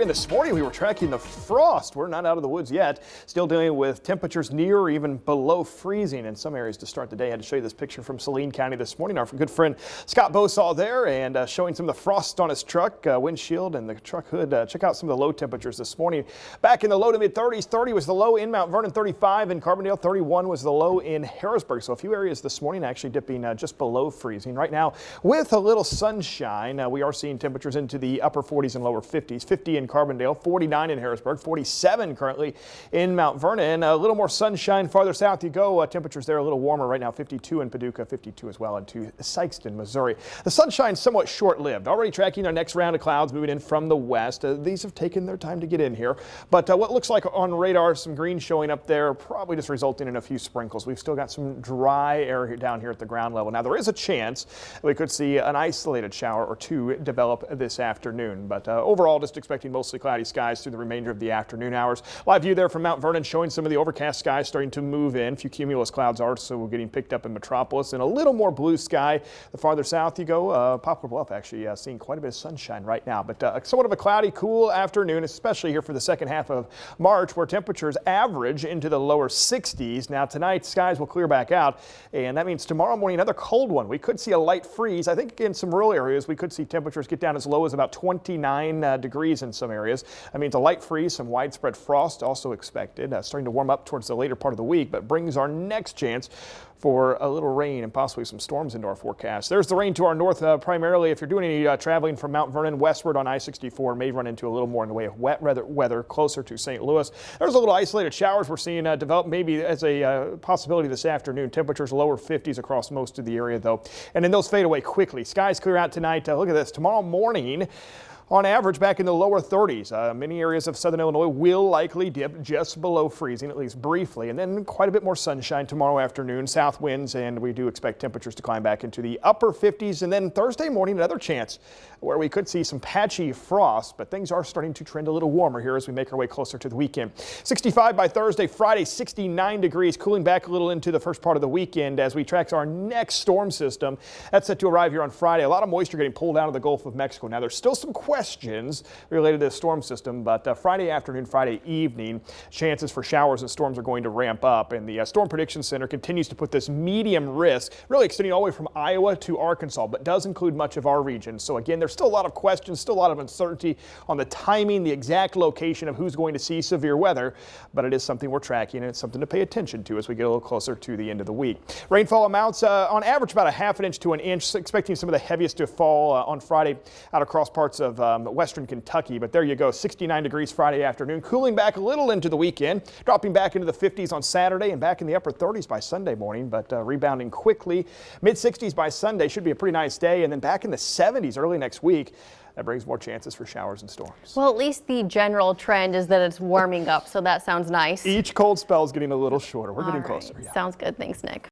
This morning we were tracking the frost. We're not out of the woods yet. Still dealing with temperatures near or even below freezing in some areas to start the day. I had to show you this picture from Saline County this morning. Our good friend Scott Bosaw there and showing some of the frost on his truck windshield and the truck hood. Check out some of the low temperatures this morning. Back in the low to mid 30s. 30 was the low in Mount Vernon, 35 in Carbondale, 31 was the low in Harrisburg. So a few areas this morning actually dipping just below freezing. Right now with a little sunshine, we are seeing temperatures into the upper 40s and lower 50s. 50 in Carbondale, 49 in Harrisburg, 47 currently in Mount Vernon. A little more sunshine farther south you go. Temperatures there a little warmer right now. 52 in Paducah, 52 as well into Sikeston, Missouri. The sunshine's somewhat short-lived. Already tracking our next round of clouds moving in from the west. These have taken their time to get in here. But what looks like on radar, some green showing up there, probably just resulting in a few sprinkles. We've still got some dry air down here at the ground level. Now there is a chance we could see an isolated shower or two develop this afternoon. But overall, just expecting mostly cloudy skies through the remainder of the afternoon hours. Live view there from Mount Vernon showing some of the overcast skies starting to move in. A few cumulus clouds are also getting picked up in Metropolis and a little more blue sky the farther south you go. Poplar Bluff actually seeing quite a bit of sunshine right now, but somewhat of a cloudy, cool afternoon, especially here for the second half of March, where temperatures average into the lower 60s. Now tonight skies will clear back out, and that means tomorrow morning another cold one. We could see a light freeze. I think in some rural areas we could see temperatures get down as low as about 29 degrees in some areas. I mean, a light freeze, some widespread frost also expected, starting to warm up towards the later part of the week, but brings our next chance for a little rain and possibly some storms into our forecast. There's the rain to our north primarily. If you're doing any traveling from Mount Vernon westward on I-64, may run into a little more in the way of wet weather closer to St. Louis. There's a little isolated showers we're seeing develop maybe as a possibility this afternoon. Temperatures lower 50s across most of the area though, and then those fade away quickly. Skies clear out tonight. Look at this. Tomorrow morning, on average, back in the lower 30s. Many areas of southern Illinois will likely dip just below freezing, at least briefly, and then quite a bit more sunshine tomorrow afternoon, south winds, and we do expect temperatures to climb back into the upper 50s. And then Thursday morning, another chance where we could see some patchy frost, but things are starting to trend a little warmer here as we make our way closer to the weekend. 65 by Thursday, Friday, 69 degrees, cooling back a little into the first part of the weekend as we track our next storm system. That's set to arrive here on Friday. A lot of moisture getting pulled out of the Gulf of Mexico. Now, there's still some questions related to the storm system, but Friday afternoon, Friday evening, chances for showers and storms are going to ramp up, and the Storm Prediction Center continues to put this medium risk, really extending all the way from Iowa to Arkansas, but does include much of our region. So again, there's still a lot of questions, still a lot of uncertainty on the timing, the exact location of who's going to see severe weather, but it is something we're tracking, and it's something to pay attention to as we get a little closer to the end of the week. Rainfall amounts on average about a ½ inch to an inch, expecting some of the heaviest to fall on Friday out across parts of western Kentucky, but there you go. 69 degrees Friday afternoon, cooling back a little into the weekend, dropping back into the 50s on Saturday and back in the upper 30s by Sunday morning, but rebounding quickly. Mid 60s by Sunday, should be a pretty nice day, and then back in the 70s early next week. That brings more chances for showers and storms. Well, at least the general trend is that it's warming up, so that sounds nice. Each cold spell is getting a little shorter. We're getting closer. Yeah. Sounds good. Thanks, Nick.